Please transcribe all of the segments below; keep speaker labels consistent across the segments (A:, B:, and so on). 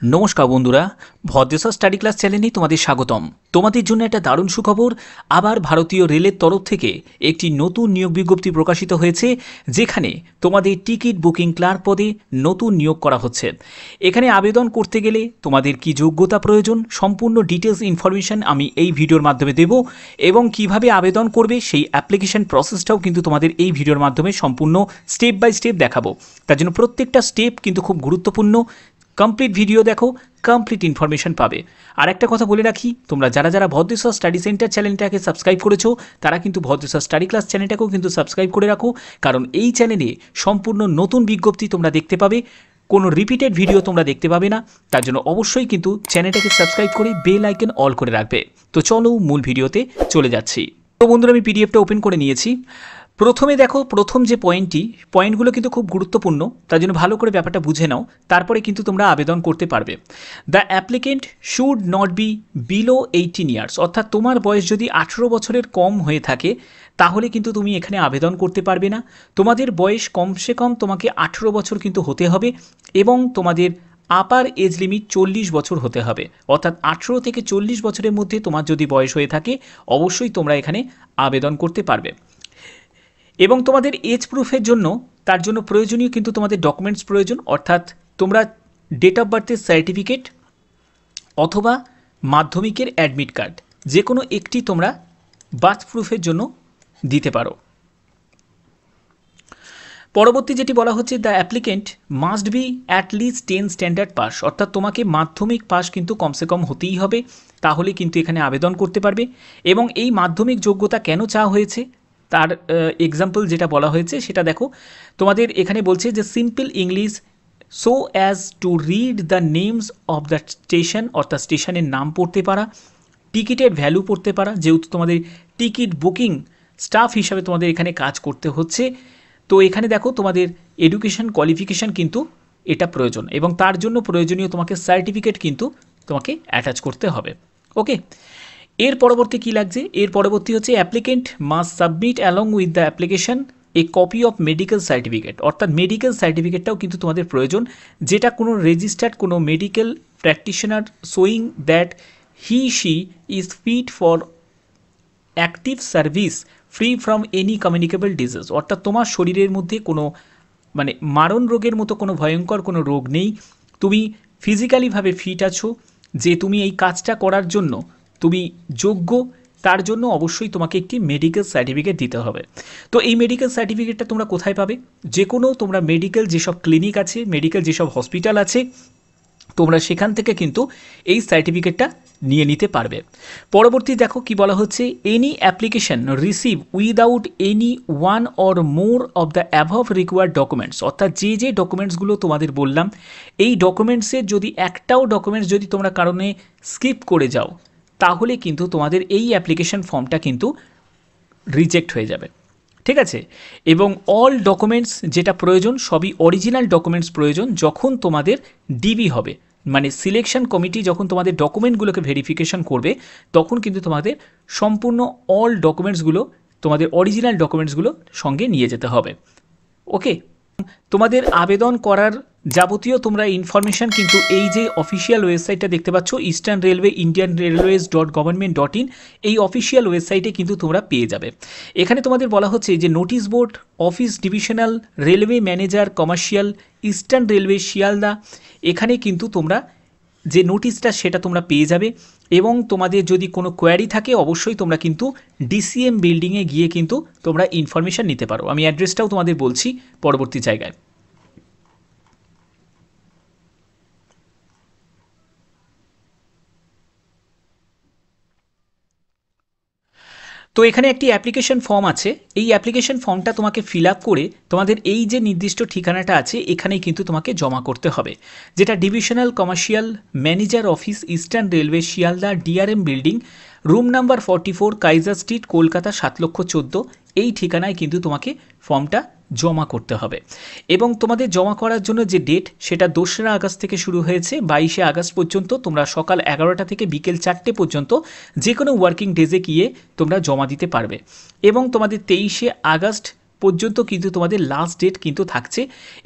A: নমস্কার বন্ধুরা, Bhadreswar study class চ্যানেলে তোমাদের স্বাগতম। তোমাদের জন্য একটা দারুণ সুখবর। আবার ভারতীয় রেলের তরফ থেকে একটি নতুন নিয়োগ বিজ্ঞপ্তি প্রকাশিত হয়েছে, যেখানে তোমাদের টিকিট বুকিং ক্লার্ক পদে নতুন নিয়োগ করা হচ্ছে। এখানে আবেদন করতে গেলে তোমাদের কি যোগ্যতা প্রয়োজন, সম্পূর্ণ ডিটেলস ইনফরমেশন আমি এই ভিডিওর মাধ্যমে দেব, এবং কিভাবে আবেদন করবে সেই অ্যাপ্লিকেশন প্রসেসটাও কিন্তু তোমাদের এই ভিডিওর মাধ্যমে সম্পূর্ণ স্টেপ বাই স্টেপ দেখাবো। তার জন্য প্রত্যেকটা স্টেপ কিন্তু খুব গুরুত্বপূর্ণ। কমপ্লিট ভিডিও দেখো, কমপ্লিট ইনফরমেশন পাবে। আর একটা কথা বলে রাখি, তোমরা যারা যারা ভদ্রেশ্বর স্টাডি সেন্টার চ্যানেলটাকে সাবস্ক্রাইব করেছো, তারা কিন্তু ভদ্রেশ্বর স্টাডি ক্লাস চ্যানেলটাকেও কিন্তু সাবস্ক্রাইব করে রাখো, কারণ এই চ্যানেলে সম্পূর্ণ নতুন বিজ্ঞপ্তি তোমরা দেখতে পাবে, কোনো রিপিটেড ভিডিও তোমরা দেখতে পাবে না। তার জন্য অবশ্যই কিন্তু চ্যানেলটাকে সাবস্ক্রাইব করে বেল আইকন অল করে রাখবে। তো চলো মূল ভিডিওতে চলে যাচ্ছি। তো বন্ধুরা, আমি পিডিএফটা ওপেন করে নিয়েছি। প্রথমে দেখো, প্রথম যে পয়েন্টগুলো কিন্তু খুব গুরুত্বপূর্ণ, তার জন্য ভালো করে ব্যাপারটা বুঝে নাও, তারপরে কিন্তু তোমরা আবেদন করতে পারবে। The applicant should not be below 18 years, অর্থাৎ তোমার বয়স যদি 18 বছরের কম হয়ে থাকে তাহলে কিন্তু তুমি এখানে আবেদন করতে পারবে না। তোমাদের বয়স কমসে কম তোমাকে 18 বছর কিন্তু হতে হবে, এবং তোমাদের আপার এজ লিমিট 40 বছর হতে হবে। অর্থাৎ 18 থেকে 40 বছরের মধ্যে তোমার যদি বয়স হয়ে থাকে, অবশ্যই তোমরা এখানে আবেদন করতে পারবে। এবং তোমাদের এজ প্রুফের জন্য, তার জন্য প্রয়োজনীয় কিন্তু তোমাদের ডকুমেন্টস প্রয়োজন, অর্থাৎ তোমরা ডেট অফ বার্থের সার্টিফিকেট অথবা মাধ্যমিকের অ্যাডমিট কার্ড, যে কোনো একটি তোমরা বার্থ প্রুফের জন্য দিতে পারো। পরবর্তী যেটি বলা হচ্ছে, the applicant must be at least 10 standard pass, অর্থাৎ তোমাকে মাধ্যমিক পাস কিন্তু কমসে কম হতেই হবে, তাহলে কিন্তু এখানে আবেদন করতে পারবে। এবং এই মাধ্যমিক যোগ্যতা কেন চাওয়া হয়েছে তার এক্সাম্পল যেটা বলা হয়েছে সেটা দেখো। তোমাদের এখানে বলছে যে simple English so as to read the names of the station, অর্থাৎ স্টেশনের নাম পড়তে পারা, টিকিটের ভ্যালু পড়তে পারা, যেহেতু তোমাদের টিকিট বুকিং স্টাফ হিসাবে তোমাদের এখানে কাজ করতে হচ্ছে। তো এখানে দেখো তোমাদের এডুকেশন কোয়ালিফিকেশান কিন্তু এটা প্রয়োজন, এবং তার জন্য প্রয়োজনীয় তোমাকে সার্টিফিকেট কিন্তু তোমাকে অ্যাটাচ করতে হবে। ওকে, এর পরবর্তী কী লাগছে, এর পরবর্তী হচ্ছে applicant must submit along with the application a copy of medical certificate, অর্থাৎ মেডিকেল সার্টিফিকেটটাও কিন্তু তোমাদের প্রয়োজন, যেটা কোনো রেজিস্টার্ড কোনো medical practitioner showing that he she is fit for active service free from any communicable disease, অর্থাৎ তোমার শরীরের মধ্যে কোনো মারণ রোগের মতো কোনো ভয়ঙ্কর কোনো রোগ নেই, তুমি ফিজিক্যালিভাবে ফিট আছো, যে তুমি এই কাজটা করার জন্য তুমি যোগ্য, তার জন্য অবশ্যই তোমাকে একটি মেডিকেল সার্টিফিকেট দিতে হবে। তো এই মেডিকেল সার্টিফিকেটটা তোমরা কোথায় পাবে? যে কোনো তোমরা মেডিকেল যেসব ক্লিনিক আছে, মেডিকেল যেসব হসপিটাল আছে, তোমরা সেখান থেকে কিন্তু এই সার্টিফিকেটটা নিয়ে নিতে পারবে। পরবর্তী দেখো কি বলা হচ্ছে, any application receive without any one or more of the অ্যাভভ required documents, অর্থাৎ যে যে ডকুমেন্টসগুলো তোমাদের বললাম, এই ডকুমেন্টসের যদি একটাও ডকুমেন্টস যদি তোমরা কারণে স্কিপ করে যাও, তাহলে কিন্তু তোমাদের এই অ্যাপ্লিকেশন ফর্মটা কিন্তু রিজেক্ট হয়ে যাবে। ঠিক আছে, এবং অল ডকুমেন্টস যেটা প্রয়োজন সবই অরিজিনাল ডকুমেন্টস প্রয়োজন। যখন তোমাদের ডিবি হবে, সিলেকশন কমিটি যখন তোমাদের ডকুমেন্টগুলোকে ভেরিফিকেশন করবে, তখন কিন্তু তোমাদের সম্পূর্ণ অল ডকুমেন্টসগুলো, তোমাদের অরিজিনাল ডকুমেন্টসগুলো সঙ্গে নিয়ে যেতে হবে। ওকে, তোমাদের আবেদন করার যাবতীয় তোমরা ইনফরমেশান কিন্তু এই যে অফিসিয়াল ওয়েবসাইটটা দেখতে পাচ্ছ, eastern railway Indian railways .gov.in, এই অফিসিয়াল ওয়েবসাইটে কিন্তু তোমরা পেয়ে যাবে। এখানে তোমাদের বলা হচ্ছে যে notice board office divisional railway manager commercial eastern railway Sealdah, এখানে কিন্তু তোমরা যে নোটিশটা সেটা তোমরা পেয়ে যাবে। এবং তোমাদের যদি কোনো কোয়ারি থাকে, অবশ্যই তোমরা কিন্তু ডিসিএম বিল্ডিংয়ে গিয়ে কিন্তু তোমরা ইনফরমেশান নিতে পারো। আমি অ্যাড্রেসটাও তোমাদের বলছি পরবর্তী জায়গায়। তো এখানে একটি অ্যাপ্লিকেশন ফর্ম আছে, এই অ্যাপ্লিকেশন ফর্মটা তোমাকে ফিল আপ করে তোমাদের এই যে নির্দিষ্ট ঠিকানাটা আছে এখানেই কিন্তু তোমাকে জমা করতে হবে, যেটা divisional commercial manager office eastern railway Sealdah DRM building, room number 44, Kaiser street, Kolkata 7,14,000। এই ঠিকানায় কিন্তু তোমাকে ফর্মটা জমা করতে হবে। এবং তোমাদের জমা করার জন্য যে ডেট সেটা 2রা আগস্ট থেকে শুরু হয়েছে, 22শে আগস্ট পর্যন্ত তোমরা সকাল 11টা থেকে বিকেল 4টে পর্যন্ত যে কোনো ওয়ার্কিং ডেজে গিয়ে তোমরা জমা দিতে পারবে। এবং তোমাদের 23শে আগস্ট পর্যন্ত কিন্তু তোমাদের লাস্ট ডেট কিন্তু থাকছে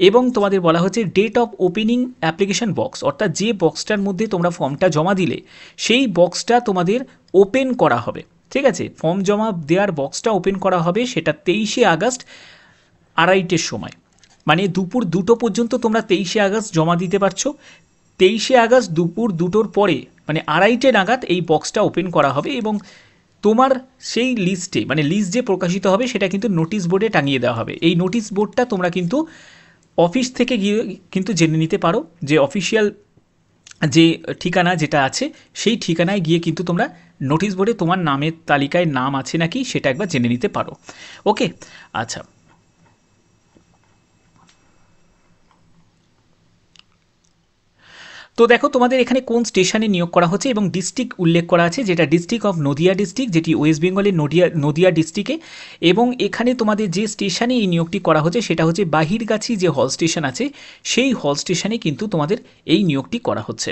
A: এবং তোমাদের বলা হচ্ছে date of opening application box, অর্থাৎ যে বক্সটার মধ্যে তোমরা ফর্মটা জমা দিলে সেই বক্সটা তোমাদের ওপেন করা হবে। ঠিক আছে, ফর্ম জমা দেওয়ার বক্সটা ওপেন করা হবে সেটা 23শে আগস্ট 2:30-এর সময়, মানে দুপুর 2টো পর্যন্ত তোমরা 23শে আগস্ট জমা দিতে পারছো। 23শে আগস্ট দুপুর 2টোর পরে মানে 2:30 নাগাদ এই বক্সটা ওপেন করা হবে এবং তোমার সেই লিস্টে মানে লিস্ট যে প্রকাশিত হবে সেটা কিন্তু নোটিশ বোর্ডে টাঙিয়ে দেওয়া হবে। এই নোটিশ বোর্ডটা তোমরা কিন্তু অফিস থেকে গিয়ে কিন্তু জেনে নিতে পারো, যে অফিসিয়াল যে ঠিকানা যেটা আছে সেই ঠিকানায় গিয়ে কিন্তু তোমরা নোটিশ বোর্ডে তোমার নামের তালিকায় নাম আছে নাকি সেটা একবার জেনে নিতে পারো। ওকে, আচ্ছা, তো দেখো তোমাদের এখানে কোন স্টেশনে নিয়োগ করা হচ্ছে এবং ডিস্ট্রিক্ট উল্লেখ করা আছে, যেটা ডিস্ট্রিক্ট অফ নদিয়া ডিস্ট্রিক্ট, যেটি ওয়েস্ট বেঙ্গলের নদিয়া ডিস্ট্রিক্টে। এবং এখানে তোমাদের যে স্টেশনে এই নিয়োগটি করা হচ্ছে সেটা হচ্ছে বাহিরগাছি যে হল স্টেশন আছে সেই হল স্টেশনে কিন্তু তোমাদের এই নিয়োগটি করা হচ্ছে।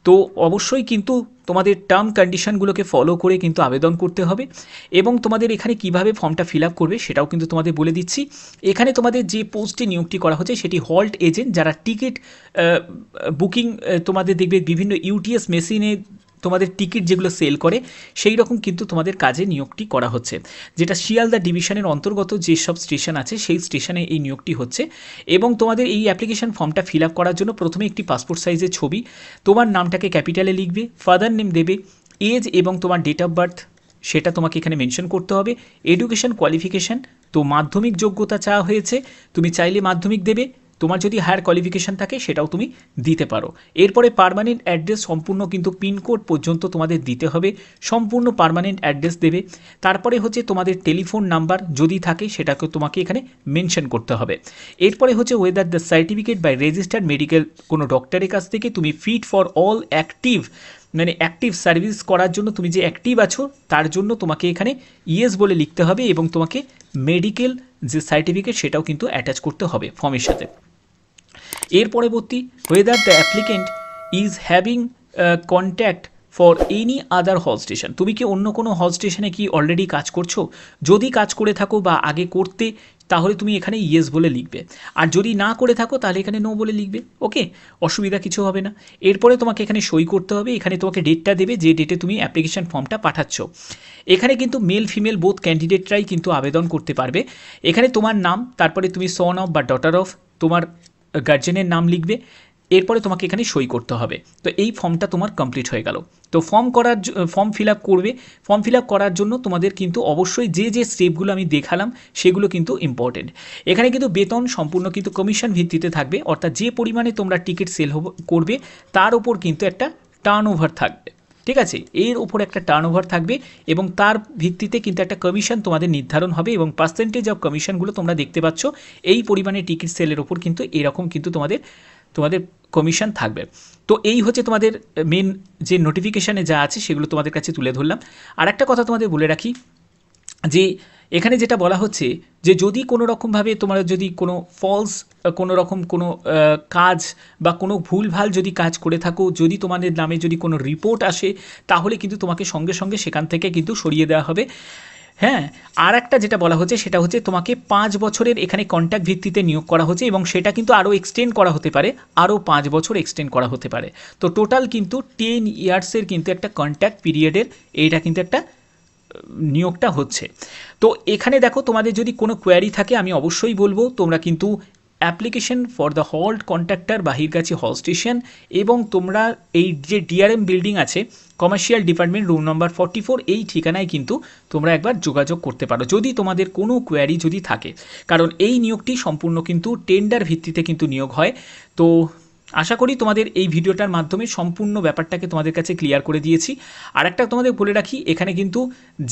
A: তো অবশ্যই কিন্তু তোমাদের টার্ম কন্ডিশনগুলোকে ফলো করে কিন্তু আবেদন করতে হবে এবং তোমাদের এখানে কিভাবে ফর্মটা ফিল আপ করবে সেটাও কিন্তু তোমাদের বলে দিচ্ছি। এখানে তোমাদের যে পোস্টে নিয়োগটি করা হচ্ছে সেটি হল্ট এজেন্ট, যারা টিকিট বুকিং তোমাদের দেখবে বিভিন্ন ইউটিএস মেশিনে তোমাদের টিকিট যেগুলো সেল করে সেই রকম কিন্তু তোমাদের কাজে নিয়োগটি করা হচ্ছে, যেটা শিয়ালদা ডিভিশনের অন্তর্গত যেসব স্টেশন আছে সেই স্টেশনে এই নিয়োগটি হচ্ছে। এবং তোমাদের এই অ্যাপ্লিকেশন ফর্মটা ফিল আপ করার জন্য প্রথমে একটি পাসপোর্ট সাইজের ছবি, তোমার নামটাকে ক্যাপিটালে লিখবে, ফাদার নেম দেবে, এজ এবং তোমার ডেট অফ বার্থ সেটা তোমাকে এখানে মেনশন করতে হবে। এডুকেশন কোয়ালিফিকেশান, তো মাধ্যমিক যোগ্যতা চাওয়া হয়েছে, তুমি চাইলে মাধ্যমিক দেবে, তোমার যদি হায়ার কোয়ালিফিকেশান থাকে সেটাও তুমি দিতে পারো। এরপরে পার্মানেন্ট অ্যাড্রেস সম্পূর্ণ কিন্তু পিনকোড পর্যন্ত তোমাদের দিতে হবে, সম্পূর্ণ পার্মানেন্ট অ্যাড্রেস দেবে। তারপরে হচ্ছে তোমাদের টেলিফোন নাম্বার যদি থাকে সেটাকে তোমাকে এখানে মেনশন করতে হবে। এরপরে হচ্ছে whether the certificate by registered medical কোনো ডক্টরের কাছ থেকে তুমি ফিট ফর অল অ্যাক্টিভ মানে অ্যাক্টিভ সার্ভিস করার জন্য তুমি যে অ্যাক্টিভ আছো তার জন্য তোমাকে এখানে ইয়েস বলে লিখতে হবে এবং তোমাকে মেডিকেল যে সার্টিফিকেট সেটাও কিন্তু অ্যাটাচ করতে হবে ফর্মের সাথে। এর পরবর্তী whether the applicant is having contact for any other হল স্টেশন, তুমি কি অন্য কোনো হল স্টেশনে কি অলরেডি কাজ করছো? যদি কাজ করে থাকো বা আগে করতে তাহলে তুমি এখানে ইয়েস বলে লিখবে, আর যদি না করে থাকো তাহলে এখানে নো বলে লিখবে। ওকে, অসুবিধা কিছু হবে না। এরপরে তোমাকে এখানে সই করতে হবে, এখানে তোমাকে ডেটটা দেবে যে ডেটে তুমি অ্যাপ্লিকেশন ফর্মটা পাঠাচ্ছ। এখানে কিন্তু মেল ফিমেল বোথ ক্যান্ডিডেটরাই কিন্তু আবেদন করতে পারবে। এখানে তোমার নাম, তারপরে তুমি সন অফ বা ডটার অফ তোমার গার্জেনের নাম লিখবে, এরপরে তোমাকে এখানে সই করতে হবে। তো এই ফর্মটা তোমার কমপ্লিট হয়ে গেল। তো ফর্ম ফিল আপ করবে। ফর্ম ফিল আপ করার জন্য তোমাদের কিন্তু অবশ্যই যে যে স্টেপগুলো আমি দেখালাম সেগুলো কিন্তু ইম্পর্টেন্ট। এখানে কিন্তু বেতন সম্পূর্ণ কিন্তু কমিশন ভিত্তিতে থাকবে, অর্থাৎ যে পরিমাণে তোমরা টিকিট সেল করবে তার উপর কিন্তু একটা টার্নওভার থাকবে। ঠিক আছে, এর উপর একটা টার্নওভার থাকবে এবং তার ভিত্তিতে কিন্তু একটা কমিশন তোমাদের নির্ধারণ হবে এবং পার্সেন্টেজ অফ কমিশনগুলো তোমরা দেখতে পাচ্ছ এই পরিমাণে টিকিট সেলের ওপর কিন্তু এরকম কিন্তু তোমাদের কমিশন থাকবে। তো এই হচ্ছে তোমাদের মেন যে নোটিফিকেশানে যা আছে সেগুলো তোমাদের কাছে তুলে ধরলাম। আর একটা কথা তোমাদের বলে রাখি যে এখানে যেটা বলা হচ্ছে যে যদি কোনো রকমভাবে তোমরা যদি কোনো ফলস কোনো রকম কোনো কাজ বা কোনো ভুলভাল যদি কাজ করে থাকো, যদি তোমাদের নামে যদি কোনো রিপোর্ট আসে তাহলে কিন্তু তোমাকে সঙ্গে সঙ্গে সেখান থেকে কিন্তু সরিয়ে দেওয়া হবে। হ্যাঁ, আর একটা যেটা বলা হচ্ছে সেটা হচ্ছে তোমাকে 5 বছরের এখানে কন্ট্যাক্ট ভিত্তিতে নিয়োগ করা হচ্ছে এবং সেটা কিন্তু আরও এক্সটেন্ড করা হতে পারে, আরও 5 বছর এক্সটেন্ড করা হতে পারে। তো টোটাল কিন্তু 10 ইয়ার্সের কিন্তু একটা কন্ট্যাক্ট পিরিয়ডের এইটা কিন্তু একটা নিয়োগটা হচ্ছে। তো এখানে দেখো তোমাদের যদি কোনো কোয়ারি থাকে আমি অবশ্যই বলবো তোমরা কিন্তু application for the halt contractor Bahirgachhi হল স্টেশন এবং তোমরা এই যে ডিআরএম বিল্ডিং আছে কমার্শিয়াল ডিপার্টমেন্ট রুম নম্বর 44 এই ঠিকানায় কিন্তু তোমরা একবার যোগাযোগ করতে পারো যদি তোমাদের কোনো কোয়ারি যদি থাকে, কারণ এই নিয়োগটি সম্পূর্ণ কিন্তু টেন্ডার ভিত্তিতে কিন্তু নিয়োগ হয়। তো আশা করি তোমাদের এই ভিডিওটার মাধ্যমে সম্পূর্ণ ব্যাপারটাকে তোমাদের কাছে ক্লিয়ার করে দিয়েছি। আর একটা তোমাদের বলে রাখি এখানে কিন্তু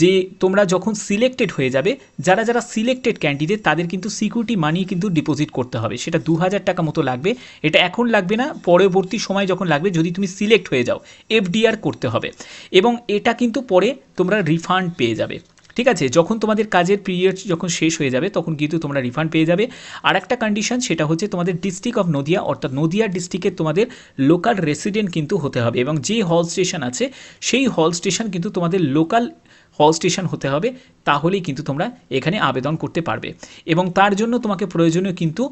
A: যে তোমরা যখন সিলেক্টেড হয়ে যাবে, যারা যারা সিলেক্টেড ক্যান্ডিডেট তাদের কিন্তু সিকিউরিটি মানি কিন্তু ডিপোজিট করতে হবে, সেটা 2000 টাকা মতো লাগবে। এটা এখন লাগবে না, পরবর্তী সময় যখন লাগবে যদি তুমি সিলেক্ট হয়ে যাও এফডিআর করতে হবে এবং এটা কিন্তু পরে তোমরা রিফান্ড পেয়ে যাবে। ঠিক আছে, যখন তোমাদের কাজের পিরিয়ড যখন শেষ হয়ে যাবে তখন কিন্তু তোমরা রিফান্ড পেয়ে যাবে। আর একটা কন্ডিশন সেটা হচ্ছে তোমাদের ডিস্ট্রিক্ট অফ নদিয়া অর্থাৎ নদিয়া ডিস্ট্রিক্টের তোমাদের লোকাল রেসিডেন্ট কিন্তু হতে হবে এবং যে হল স্টেশন আছে সেই হল স্টেশন কিন্তু তোমাদের লোকাল হল স্টেশন হতে হবে, তাহলেই কিন্তু তোমরা এখানে আবেদন করতে পারবে। এবং তার জন্য তোমাকে প্রয়োজনীয় কিন্তু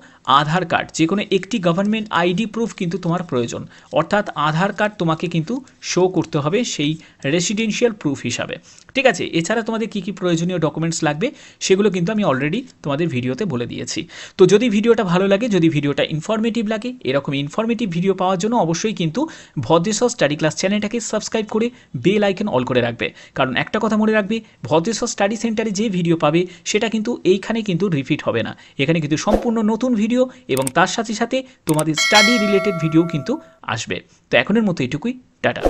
A: আধার কার্ড, যে কোনো একটি গভর্নমেন্ট আইডি প্রুফ কিন্তু তোমার প্রয়োজন, অর্থাৎ আধার কার্ড তোমাকে কিন্তু শো করতে হবে সেই রেসিডেন্সিয়াল প্রুফ হিসাবে। ঠিক আছে, এছাড়া তোমাদের কী কী প্রয়োজনীয় ডকুমেন্টস লাগবে সেগুলো কিন্তু আমি অলরেডি তোমাদের ভিডিওতে বলে দিয়েছি। তো যদি ভিডিওটা ভালো লাগে, যদি ভিডিওটা ইনফরমেটিভ লাগে, এরকম ইনফরমেটিভ ভিডিও পাওয়ার জন্য অবশ্যই কিন্তু ভদ্রেশ্বর স্টাডি ক্লাস চ্যানেলটাকে সাবস্ক্রাইব করে বেল আইকন অল করে রাখবে। কারণ একটা কথা মনে রাখবে, ভদ্রেশ্বর স্টাডি সেন্টারে যে ভিডিও পাবে সেটা কিন্তু এইখানে কিন্তু রিপিট হবে না, এখানে কিন্তু সম্পূর্ণ নতুন ভিডিও এবং তার সাথে সাথে তোমাদের স্টাডি রিলেটেড ভিডিও কিন্তু আসবে। তো এখনের মতো এটুকুই, টাটা।